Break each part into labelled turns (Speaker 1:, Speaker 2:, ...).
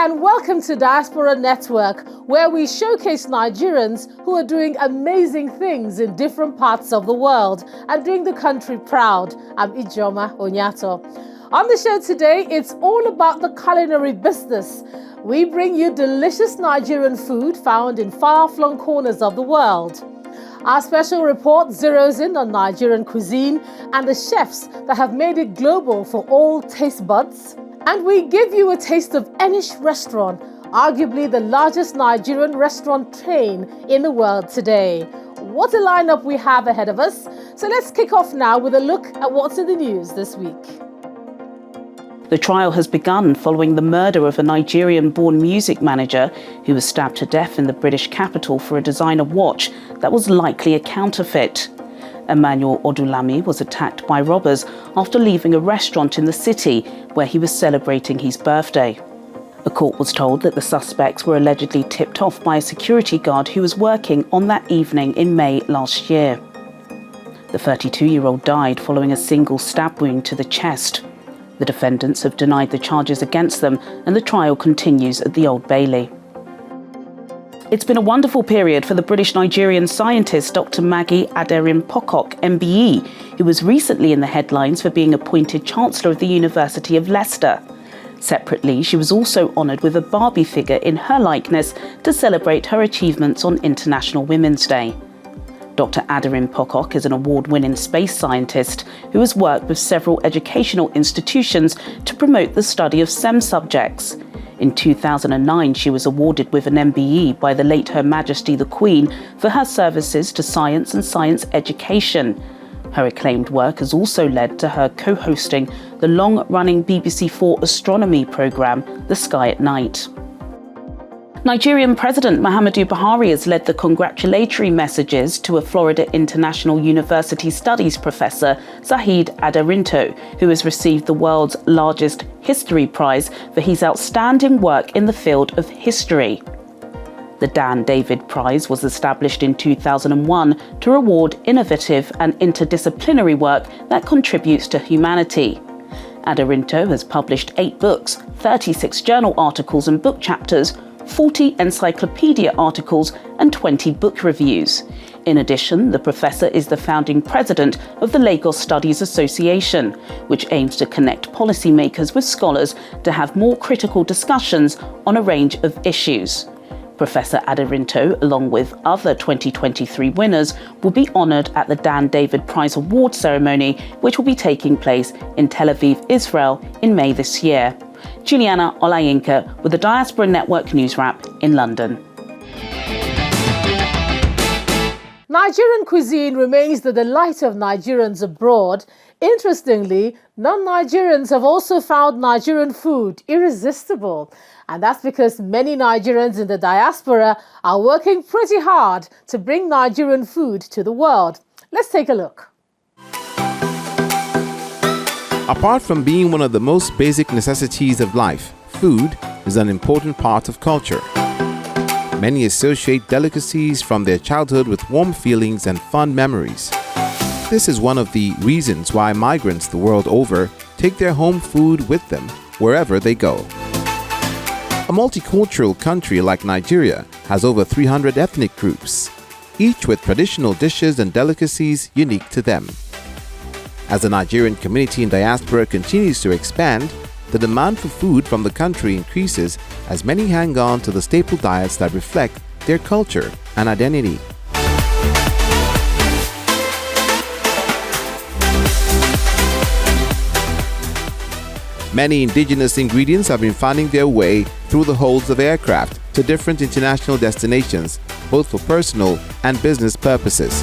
Speaker 1: and welcome to Diaspora Network, where we showcase Nigerians who are doing amazing things in different parts of the world and doing the country proud. I'm Ijoma Onyato. On the show today, it's all about the culinary business. We bring you delicious Nigerian food found in far-flung corners of the world. Our special report zeroes in on Nigerian cuisine and the chefs that have made it global for all taste buds. And we give you a taste of Enish Restaurant, arguably the largest Nigerian restaurant chain in the world today. What a lineup we have ahead of us. So let's kick off now with a look at what's in the news this week.
Speaker 2: The trial has begun following the murder of a Nigerian-born music manager who was stabbed to death in the British capital for a designer watch that was likely a counterfeit. Emmanuel Odulami was attacked by robbers after leaving a restaurant in the city where he was celebrating his birthday. A court was told that the suspects were allegedly tipped off by a security guard who was working on that evening in May last year. The 32-year-old died following a single stab wound to the chest. The defendants have denied the charges against them, and the trial continues at the Old Bailey. It's been a wonderful period for the British-Nigerian scientist Dr. Maggie Aderin-Pocock, MBE, who was recently in the headlines for being appointed Chancellor of the University of Leicester. Separately, she was also honoured with a Barbie figure in her likeness to celebrate her achievements on International Women's Day. Dr. Aderin-Pocock is an award-winning space scientist who has worked with several educational institutions to promote the study of STEM subjects. In 2009, she was awarded with an MBE by the late Her Majesty the Queen for her services to science and science education. Her acclaimed work has also led to her co-hosting the long-running BBC4 astronomy programme, The Sky at Night. Nigerian President Muhammadu Buhari has led the congratulatory messages to a Florida International University Studies professor, Zahid Adarinto, who has received the world's largest history prize for his outstanding work in the field of history. The Dan David Prize was established in 2001 to reward innovative and interdisciplinary work that contributes to humanity. Adarinto has published 8 books, 36 journal articles and book chapters, 40 encyclopedia articles and 20 book reviews. In addition, the professor is the founding president of the Lagos Studies Association, which aims to connect policymakers with scholars to have more critical discussions on a range of issues. Professor Adarinto, along with other 2023 winners, will be honoured at the Dan David Prize Award ceremony, which will be taking place in Tel Aviv, Israel, in May this year. Juliana Olayinka with the Diaspora Network News Wrap in London.
Speaker 1: Nigerian cuisine remains the delight of Nigerians abroad. Interestingly, non-Nigerians have also found Nigerian food irresistible. And that's because many Nigerians in the diaspora are working pretty hard to bring Nigerian food to the world. Let's take a look.
Speaker 3: Apart from being one of the most basic necessities of life, food is an important part of culture. Many associate delicacies from their childhood with warm feelings and fond memories. This is one of the reasons why migrants the world over take their home food with them wherever they go. A multicultural country like Nigeria has over 300 ethnic groups, each with traditional dishes and delicacies unique to them. As the Nigerian community in diaspora continues to expand, the demand for food from the country increases as many hang on to the staple diets that reflect their culture and identity. Many indigenous ingredients have been finding their way through the holds of aircraft to different international destinations, both for personal and business purposes.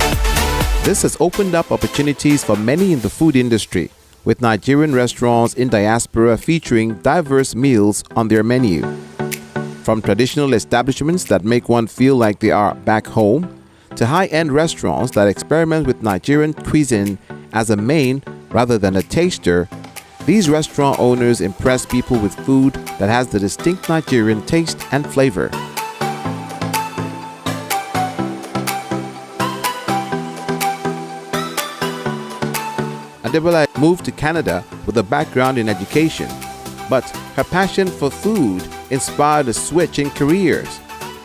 Speaker 3: This has opened up opportunities for many in the food industry, with Nigerian restaurants in diaspora featuring diverse meals on their menu. From traditional establishments that make one feel like they are back home, to high-end restaurants that experiment with Nigerian cuisine as a main rather than a taster, these restaurant owners impress people with food that has the distinct Nigerian taste and flavor. Adebola moved to Canada with a background in education. But her passion for food inspired a switch in careers.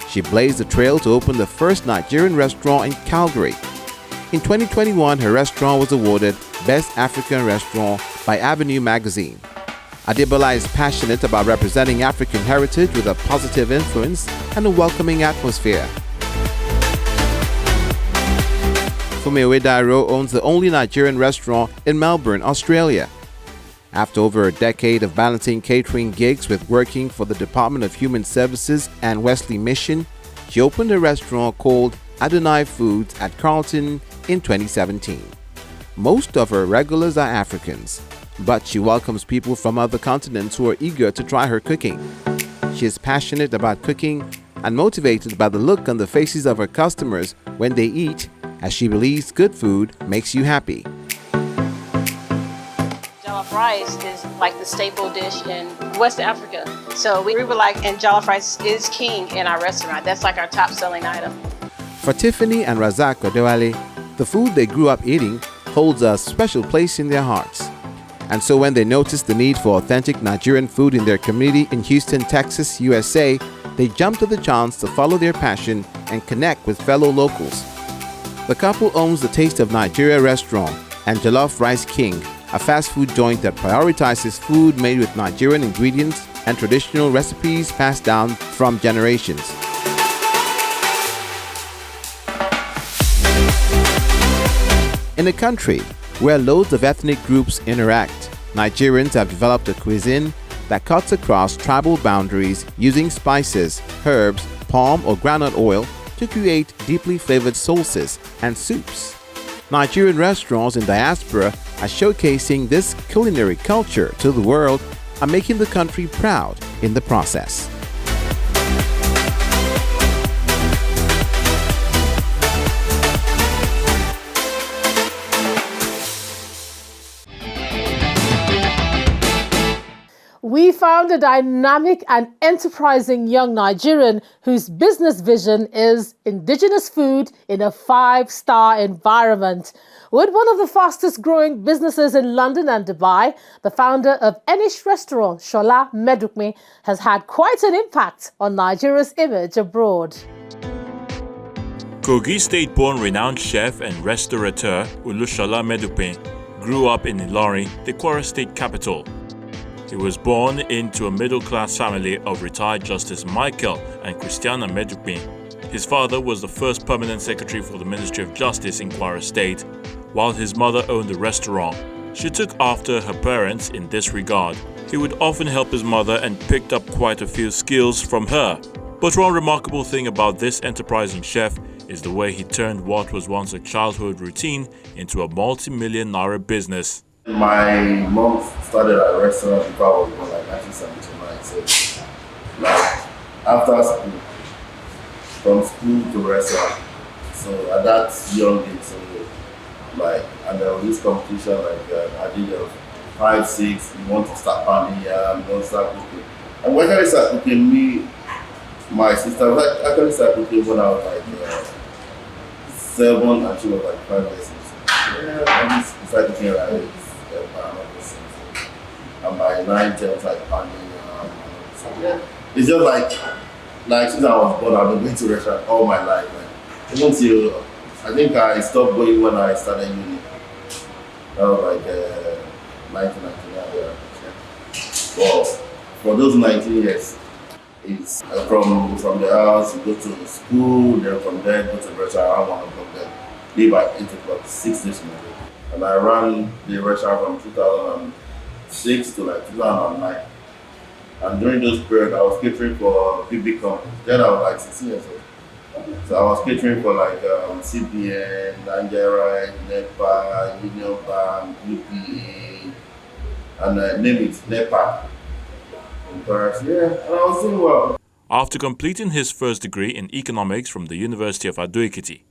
Speaker 3: She blazed the trail to open the first Nigerian restaurant in Calgary. In 2021, her restaurant was awarded Best African Restaurant by Avenue magazine. Adebola is passionate about representing African heritage with a positive influence and a welcoming atmosphere. Fumiwe Dairo owns the only Nigerian restaurant in Melbourne, Australia. After over a decade of balancing catering gigs with working for the Department of Human Services and Wesley Mission, she opened a restaurant called Adonai Foods at Carlton in 2017. Most of her regulars are Africans, but she welcomes people from other continents who are eager to try her cooking. She is passionate about cooking and motivated by the look on the faces of her customers when they eat, as she believes good food makes you happy.
Speaker 4: Jollof rice is like the staple dish in West Africa. So we were like, and jollof rice is king in our restaurant. That's like our top selling item.
Speaker 3: For Tiffany and Razak Odewale, the food they grew up eating holds a special place in their hearts. And so when they noticed the need for authentic Nigerian food in their community in Houston, Texas, USA, they jumped at the chance to follow their passion and connect with fellow locals. The couple owns the Taste of Nigeria restaurant and Jollof Rice King, a fast food joint that prioritizes food made with Nigerian ingredients and traditional recipes passed down from generations. In a country where loads of ethnic groups interact, Nigerians have developed a cuisine that cuts across tribal boundaries using spices, herbs, palm or groundnut oil to create deeply flavored sauces and soups. Nigerian restaurants in Diaspora are showcasing this culinary culture to the world and making the country proud in the process.
Speaker 1: We found a dynamic and enterprising young Nigerian whose business vision is indigenous food in a 5-star environment. With one of the fastest growing businesses in London and Dubai, the founder of Enish restaurant, Shola Medukme, has had quite an impact on Nigeria's image abroad.
Speaker 5: Kogi State-born renowned chef and restaurateur Shola Medukme grew up in Ilorin, the Kwara State capital. He was born into a middle-class family of retired Justice Michael and Christiana Medukme. His father was the first permanent secretary for the Ministry of Justice in Kwara State, while his mother owned a restaurant. She took after her parents in this regard. He would often help his mother and picked up quite a few skills from her. But one remarkable thing about this enterprising chef is the way he turned what was once a childhood routine into a multi-million naira business.
Speaker 6: My mom started a restaurant before I was born, like 1979. So, like after school, from school to restaurant. So at that young age, so like, and there was this competition, like I did 5, 6. You want to start pounding, yeah, you want to start cooking. And when I started cooking, me, my sister, I actually started cooking when I was like 7, and she was like 5 years old. Yeah, I just started cooking like. And by 9, 10, like pounding. So yeah, it's just like since I was born, I've been going to restaurant all my life. Like, even till I think I stopped going when I started uni. That was like 1999. Yeah. Well, for those 19 years, it's from the house, you go to school, then from there go to the restaurant around 1 o'clock, then leave at 8 o'clock, 6 days in a day. And I ran the restaurant from 2006 to like 2009. And during those periods, I was catering for big companies. Then I was like 16 years old. So I was catering for like CBN, Nigerian, NEPA, Union Bank, UPA, and name it, NEPA. Yeah, and I was doing well.
Speaker 5: After completing his first degree in economics from the University of Ado-Ekiti,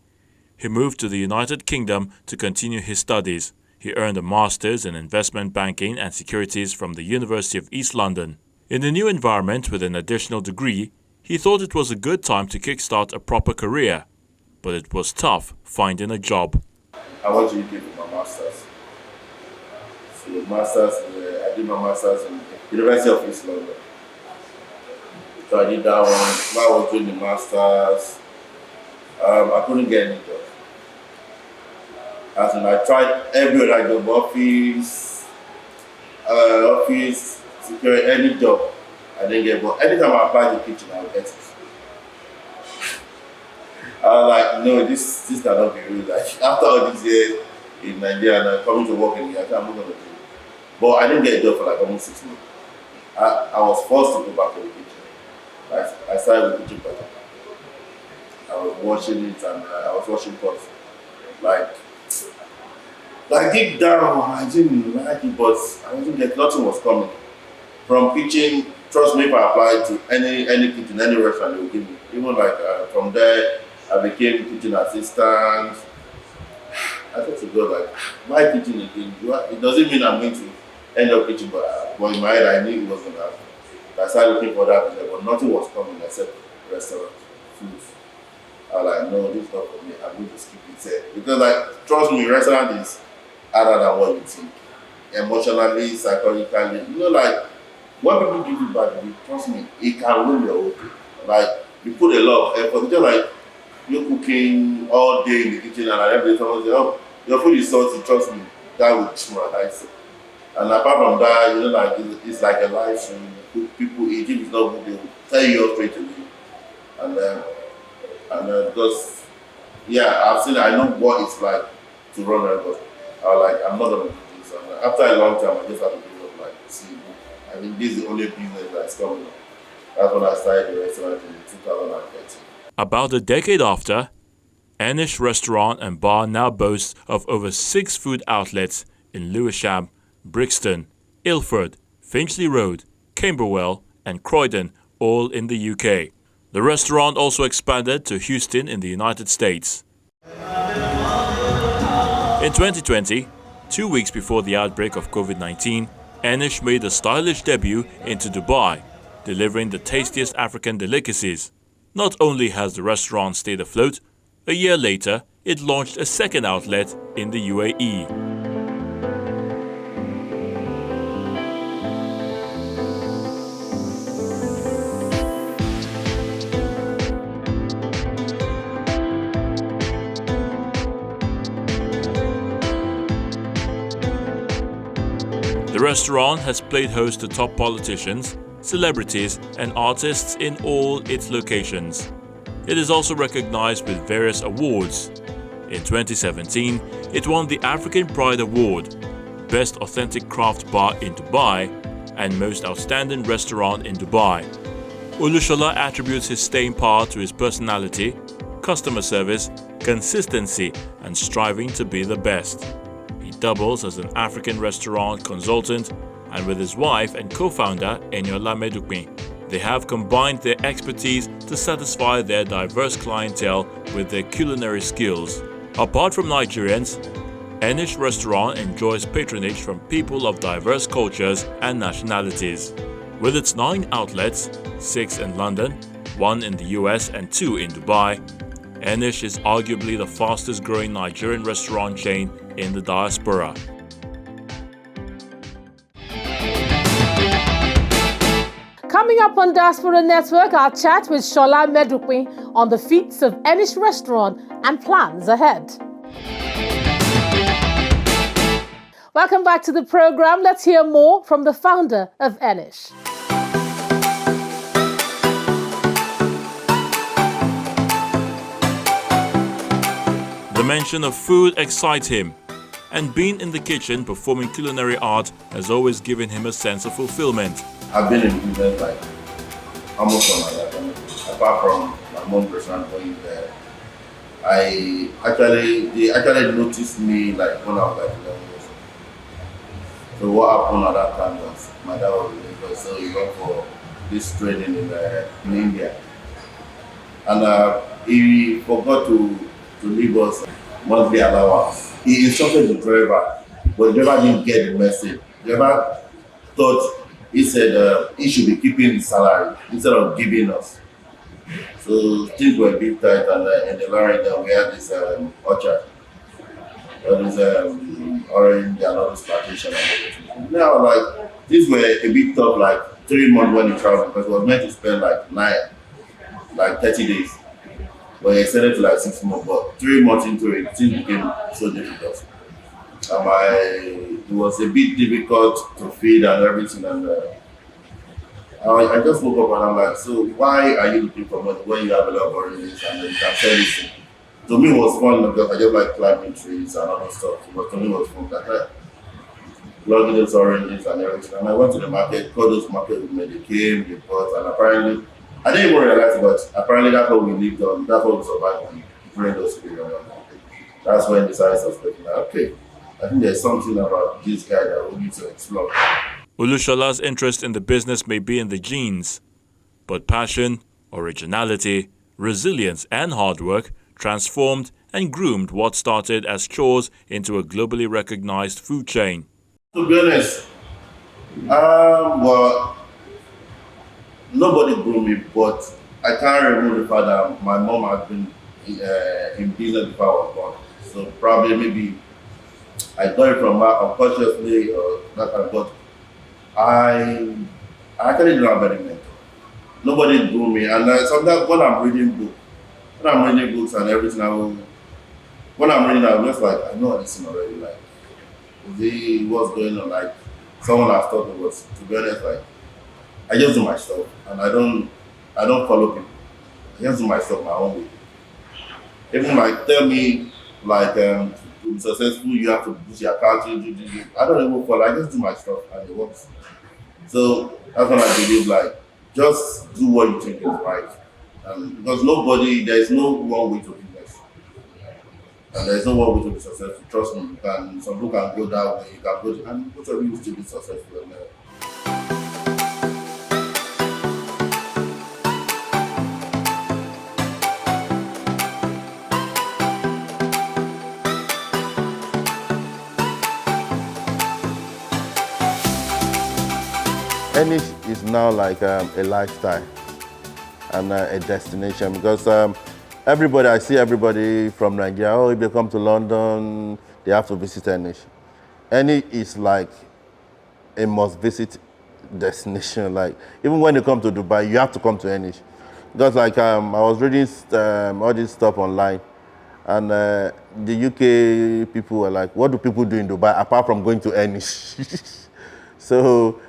Speaker 5: he moved to the United Kingdom to continue his studies. He earned a master's in investment banking and securities from the University of East London. In the new environment with an additional degree, he thought it was a good time to kickstart a proper career, but it was tough finding a job.
Speaker 6: I went to UK for my master's. So masters, I did my masters in University of East London. So I did that one. While I was doing the masters, I couldn't get any job. As in, I tried every other job, office, security, any job. I didn't get, but anytime I applied to kitchen, I would get it. I was like, no, this cannot be real. Like, after all these years in Nigeria and I'm coming to work in here, I'm not going to do it. But I didn't get a job for like almost 6 months. I was forced to go back to the kitchen. I started with kitchen pattern. I was watching it and I was watching pots. Like deep down, I didn't like it, but I didn't get, nothing was coming. From kitchen, trust me, if I applied to any kitchen, any restaurant, they would give me. Even like from there, I became kitchen assistant. I thought to God, like, my kitchen again. It doesn't mean I'm going to end up kitchen, but in my head, I knew it was going to happen. I started looking for that, but nothing was coming except restaurant, food. I was like, no, this is not for me. I'm going to skip it there. Because, like, trust me, restaurant is harder than what you think. Emotionally, psychologically, you know, like, when people give you bad, trust me, it can ruin your whole thing. Like, you put a lot of effort. It's just like you're cooking all day in the kitchen and every day someone says, oh, your food is salty, trust me, that will demoralize it. And apart from that, you know, like, it's like a live stream. People eat, if it's not good, they will tell you straight away. And because, yeah, I know what it's like to run a restaurant. I was like, I'm not going to do this. And after a long time, I just had to give up, like, see, I mean, this is the only business that's coming up. That's when I started the restaurant in 2013.
Speaker 5: About a decade after, Enish Restaurant and Bar now boasts of over 6 food outlets in Lewisham, Brixton, Ilford, Finchley Road, Camberwell and Croydon, all in the UK. The restaurant also expanded to Houston in the United States. In 2020, 2 weeks before the outbreak of COVID-19, Enish made a stylish debut into Dubai, delivering the tastiest African delicacies. Not only has the restaurant stayed afloat, a year later, it launched a second outlet in the UAE. The restaurant has played host to top politicians, celebrities and artists in all its locations. It is also recognized with various awards. In 2017, it won the African Pride Award, Best Authentic Craft Bar in Dubai and Most Outstanding Restaurant in Dubai. Olushola attributes his staying power to his personality, customer service, consistency and striving to be the best. He doubles as an African restaurant consultant, and with his wife and co-founder Eniola Medukmi, they have combined their expertise to satisfy their diverse clientele with their culinary skills. Apart from Nigerians, Enish Restaurant enjoys patronage from people of diverse cultures and nationalities. With its 9 outlets, 6 in London, 1 in the US and 2 in Dubai, Enish is arguably the fastest growing Nigerian restaurant chain in the diaspora.
Speaker 1: Coming up on Diaspora Network, our chat with Shola Medukwi on the feats of Enish Restaurant and plans ahead. Welcome back to the program. Let's hear more from the founder of Enish.
Speaker 5: The mention of food excites him, and being in the kitchen performing culinary art has always given him a sense of fulfillment.
Speaker 6: I've been in business like almost all my life. Apart from my mom restaurant going there, they actually noticed me like when I was like 11 years old. So what happened at that time was my dad was in Lagos, so he went for this training in India, and he forgot to leave us monthly allowance. He instructed the driver, but the driver didn't get the message. The driver thought he said he should be keeping his salary instead of giving us. So things were a bit tight, and in the line we had this orchard. all those orange and all those plantation and everything. Now, like, these were a bit tough, like 3 months when you travel, because it was meant to spend like 30 days. But it extended to like 6 months, but 3 months into it, things became so difficult. It was a bit difficult to feed and everything, and I just woke up and I'm like, so why are you looking for money when you have a lot of oranges and you can sell this? To me, it was fun because I just like climbing trees and other stuff. But to me, it was fun. Like, plugging those oranges and everything. And I went to the market, called those market with me. They came, they bought, and apparently, I didn't even realize it, but apparently that's what we lived on. That's what we survived on during those periods. That's when the science was like, okay, I think there's something about this guy that we need to explore.
Speaker 5: Olushola's interest in the business may be in the genes, but passion, originality, resilience, and hard work transformed and groomed what started as chores into a globally recognized food chain.
Speaker 6: To be honest, well, nobody grew me, but I can't remember the fact that my mom had been in business before I was born. So probably maybe I got it from her unconsciously or that kind of, but I actually didn't have any mentor. Nobody grew me, and sometimes when I'm reading books and everything, when I'm reading, I'm just like, I know this already. Like, what's going on? Like, someone has taught me what's. To be honest, like, I just do my stuff, and I don't follow people. I just do my stuff my own way. Even like tell me like to be successful, you have to boost your account. I don't even follow. I just do my stuff, and it works. So that's when I believe, like, just do what you think is right. Because there's no one way to do this. And there's no one way to be successful. Trust me, some people can go that way, you can go, and both of you will still be successful. Enish is now like a lifestyle and a destination, because I see everybody from Nigeria, if they come to London, they have to visit Enish. Enish is like a must-visit destination. Like, even when you come to Dubai, you have to come to Enish. Because like I was reading all this stuff online, and the UK people were like, what do people do in Dubai apart from going to Enish? So,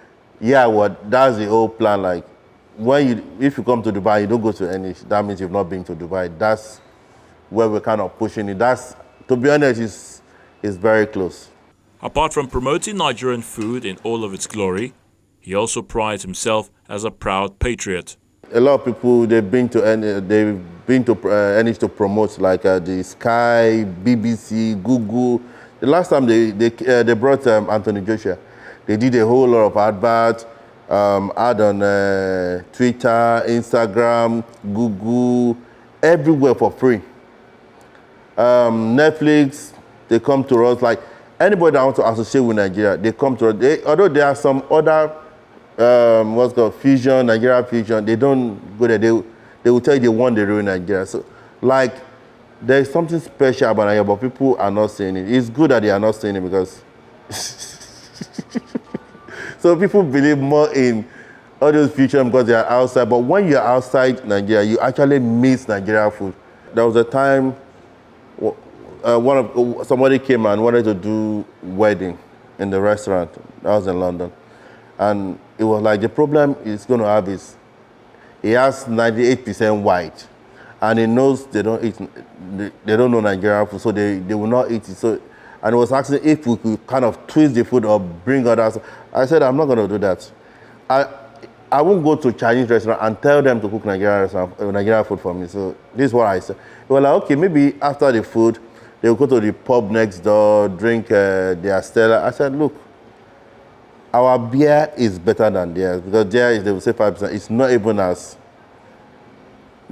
Speaker 6: yeah, that's the whole plan. Like, if you come to Dubai, you don't go to Enish, that means you've not been to Dubai. That's where we're kind of pushing it. That's, to be honest, is very close.
Speaker 5: Apart from promoting Nigerian food in all of its glory, he also prides himself as a proud patriot.
Speaker 6: A lot of people, they've been to Enish to promote, like the Sky, BBC, Google. The last time they brought Anthony Joshua, they did a whole lot of adverts, ad on Twitter, Instagram, Google, everywhere for free. Netflix, they come to us. Like, anybody that wants to associate with Nigeria, they come to us. Although there are some other, what's called Fusion, Nigeria Fusion, they don't go there. They will tell you they want the real Nigeria. So, like, there's something special about Nigeria, but people are not saying it. It's good that they are not saying it, because so people believe more in all those future because they are outside. But when you're outside Nigeria, you actually miss Nigeria food. There was a time somebody came and wanted to do wedding in the restaurant. That was in London. And it was like, the problem he's going to have is he has 98% white. And he knows they don't know Nigerian food, so they will not eat it. So, and he was asking if we could kind of twist the food or bring others. I said, I'm not going to do that. I won't go to Chinese restaurant and tell them to cook Nigerian food for me. So this is what I said. They were like, okay, maybe after the food, they'll go to the pub next door, drink their Stella. I said, look, our beer is better than theirs, because theirs, they will say 5%. It's not even as,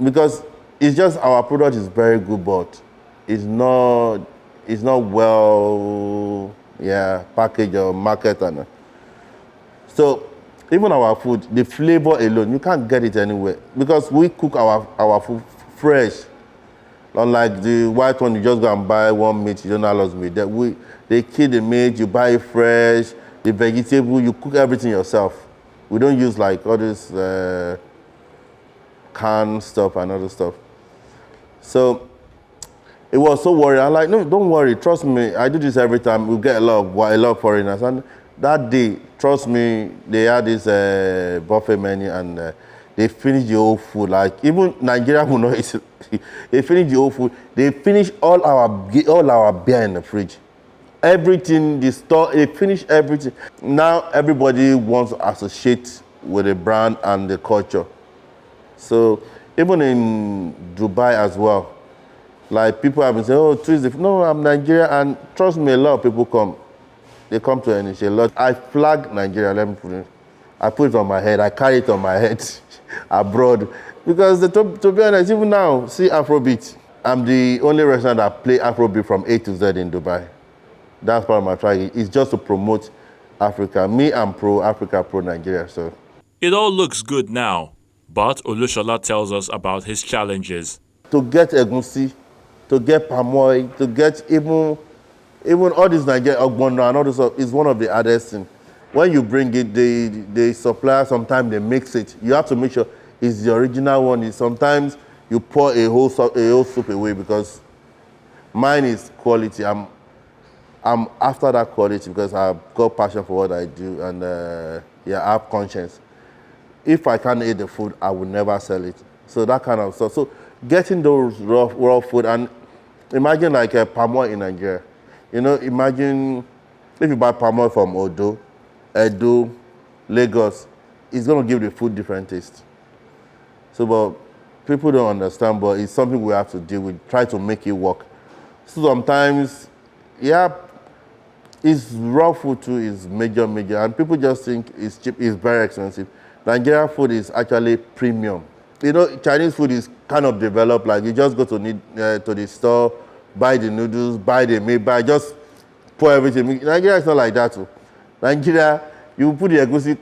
Speaker 6: because it's just our product is very good, but it's not well, packaged or marketed. So even our food, the flavor alone, you can't get it anywhere, because we cook our food fresh. Unlike the white one, you just go and buy one meat, you don't have lost meat. They kill the meat, you buy it fresh, the vegetable, you cook everything yourself. We don't use like all this canned stuff and other stuff. So it was so worried. I'm like, no, don't worry, trust me. I do this every time. We get a lot of foreigners. And that day, trust me, they had this buffet menu and they finished the whole food. Like even Nigeria will not eat. They finished the whole food. They finished all our beer in the fridge. Everything, the store, they finished everything. Now everybody wants to associate with the brand and the culture. So even in Dubai as well, like people have been saying, oh, Tuesday. No, I'm Nigerian, and trust me, a lot of people come. They come to NH a lot. I flag Nigeria, let me put it. I put it on my head, I carry it on my head abroad. Because to be honest, even now, see Afrobeat. I'm the only restaurant that play Afrobeat from A to Z in Dubai. That's part of my flag. It's just to promote Africa. Me, I'm pro-Africa, pro-Nigeria, so.
Speaker 5: It all looks good now, but Olushola tells us about his challenges.
Speaker 6: To get egusi, to get palm oil, to get even all this Nigerian ogbono and all this stuff is one of the hardest things. When you bring it, the supplier, sometimes they mix it. You have to make sure it's the original one. Sometimes you pour a whole soup away because mine is quality. I'm after that quality because I've got passion for what I do and I have conscience. If I can't eat the food, I will never sell it. So that kind of stuff. So getting those raw food, and imagine like a palm oil in Nigeria. You know, imagine if you buy palm oil from Odo, Edo, Lagos, it's going to give the food different taste. So, but people don't understand, but it's something we have to deal with, try to make it work. So sometimes, it's raw food too is major, and people just think it's cheap, it's very expensive. Nigerian food is actually premium. You know, Chinese food is kind of developed, like you just go to the store, buy the noodles, buy the meat, just pour everything. Nigeria is not like that too. Nigeria, you put the egusi,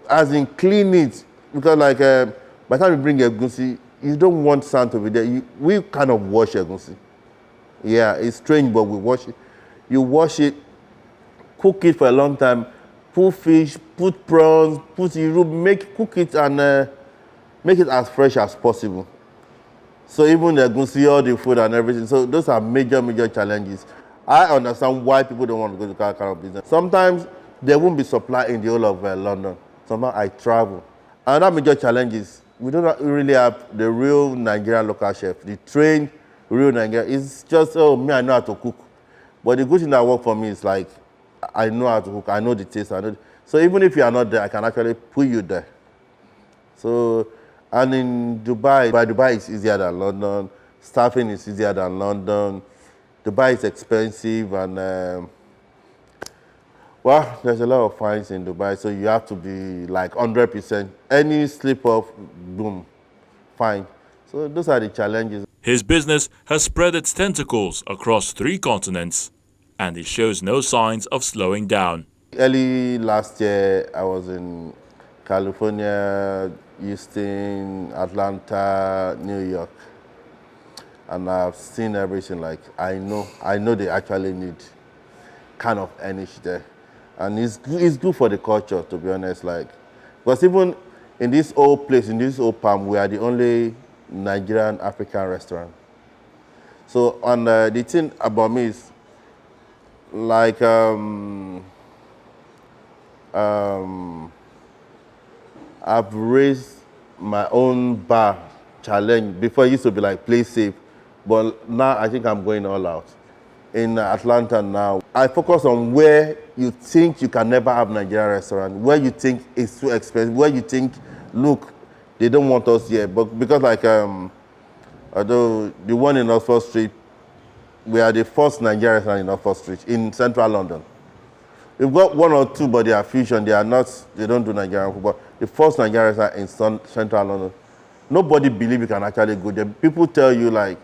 Speaker 6: as in clean it, because like by the time you bring egusi, you don't want sand to be there. We kind of wash egusi. Yeah, it's strange, but we wash it. You wash it, cook it for a long time, put fish, put prawns, cook it and make it as fresh as possible. So even the egusi, all the food and everything. So those are major challenges. I understand why people don't want to go to that kind of business. Sometimes there won't be supply in the whole of London. Sometimes I travel. Another major challenge is we don't really have the real Nigerian local chef, the trained real Nigerian. It's just, oh, me, I know how to cook. But the good thing that works for me is like, I know how to cook, I know the taste. So even if you are not there, I can actually put you there. So, and in Dubai is easier than London. Staffing is easier than London. Dubai is expensive and, well, there's a lot of fines in Dubai, so you have to be like 100%. Any slip off, boom, fine. So those are the challenges.
Speaker 5: His business has spread its tentacles across 3 continents, and it shows no signs of slowing down.
Speaker 6: Early last year, I was in California, Houston, Atlanta, New York. And I've seen everything. Like I know they actually need kind of energy there, and it's good for the culture, to be honest. Like, because even in this old place, in this old palm, we are the only Nigerian African restaurant. So, and the thing about me is, like, I've raised my own bar challenge. Before it used to be like play safe. But now I think I'm going all out. In Atlanta now, I focus on where you think you can never have Nigerian restaurant, where you think it's too expensive, where you think, look, they don't want us here. But because like, although the one in Oxford Street, we are the first Nigerian restaurant in Oxford Street, in central London. We've got 1 or 2, but they are fusion, they don't do Nigerian food. But the first Nigerian restaurant in central London, nobody believes you can actually go there. People tell you like,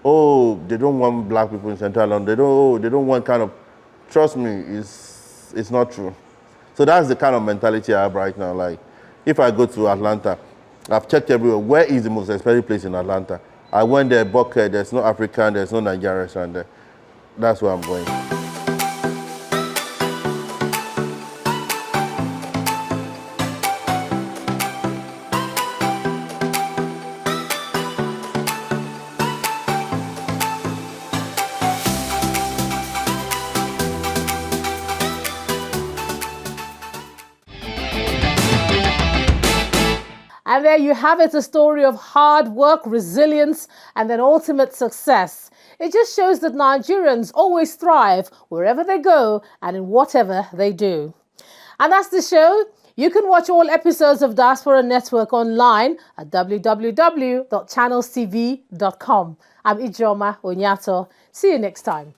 Speaker 6: oh, they don't want black people in Central London. They don't want kind of, trust me, it's not true. So that's the kind of mentality I have right now. Like, if I go to Atlanta, I've checked everywhere. Where is the most expensive place in Atlanta? I went there, bucket, there's no African, there's no Nigerian restaurant there. That's where I'm going.
Speaker 1: And there you have it, a story of hard work, resilience, and then ultimate success. It just shows that Nigerians always thrive wherever they go and in whatever they do. And that's the show. You can watch all episodes of Diaspora Network online at www.channelstv.com. I'm Ijoma Onyato. See you next time.